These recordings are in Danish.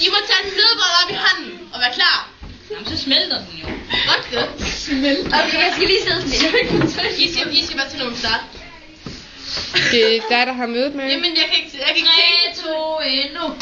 I må tage en flødebolle op i hånden og være klar. Jamen, så smelter den jo. Godt det. Smelter. Okay, jeg skal lige sidde sådan. I skal bare til nummer start. Det er dig, der har mødet med. Jamen, jeg kan ikke 3, 2, 1, nu.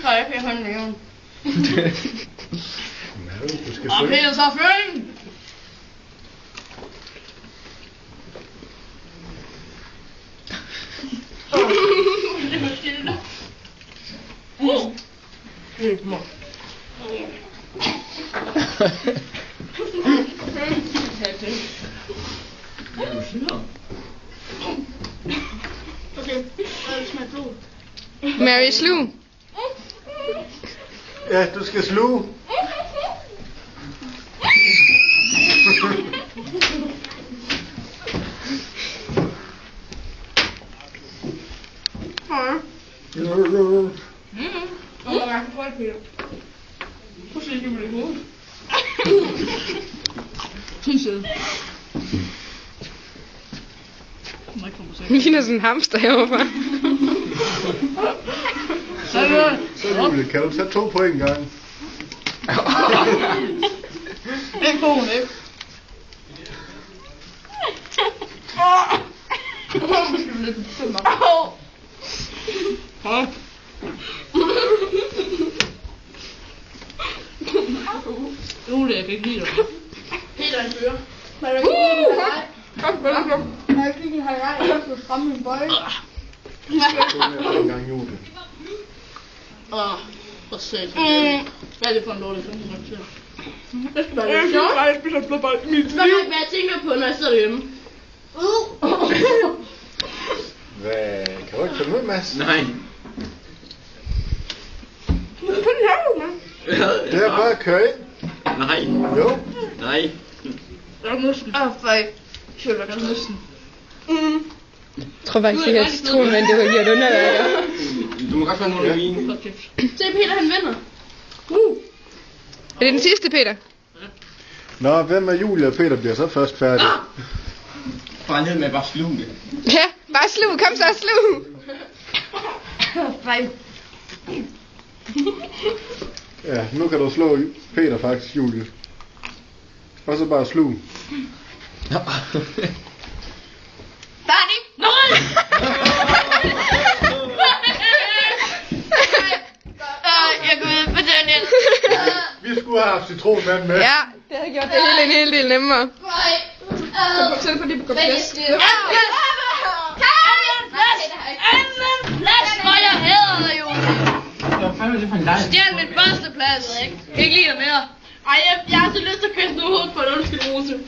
Kan jeg ikke hånden i jorden? Du skal Og Peter så føring! Det var skilt. Okay, så er det smager blod. Mary Slug. Ja, du skal sluge. Og hvor mange folk, Peter? Prøv at se, det bliver hovedet. Sådan. Det ligner sådan en hamster herovre. Så Julie, kan du tage 2 på en gang? Det er god, ikke? Julie, jeg kan ikke lide dig. Peter er en fører. Må jeg ikke lige have jeg ikke skulle stramme min bøje? En gang Julie. Hvor sæt. Hvad er det for en lortet, som du til? Det skal være lidt sjovt. Jeg spiser blodbold i mit liv. Hvad jeg tænker på, når jeg sidder hjemme? Hvad? Kan du ikke følge med, Mads? Nej. Hvad laver du, mand? Det er bare at køre ind. Nej. Jo. Nej. Jeg er næsten. Fej. Jeg er næsten. Jeg tror faktisk, jeg har citron, men det var gjort under dig. Du må godt få nogle af mine. Se, Peter, han vinder. Er det den sidste, Peter? Nå, hvem er Julie og Peter bliver så først færdig? Bare ned med bare sluge det. Ja, bare slug. Kom så, slug. Fej. Ja, nu kan du slå Peter faktisk, Julie. Og så bare sluge. Færdig. Nej! Jeg går ud på den her. Vi skulle have haft citronvand med. Ja, det havde gjort det hele en hel del nemmere. Selv på det på plads. Hvor jeg hader dig, Julie. Stjæl min første plads. Jeg kan ikke lide dig mere. Ej, jeg har så lyst til at kysse nu hovedet på en undskyld, Rose.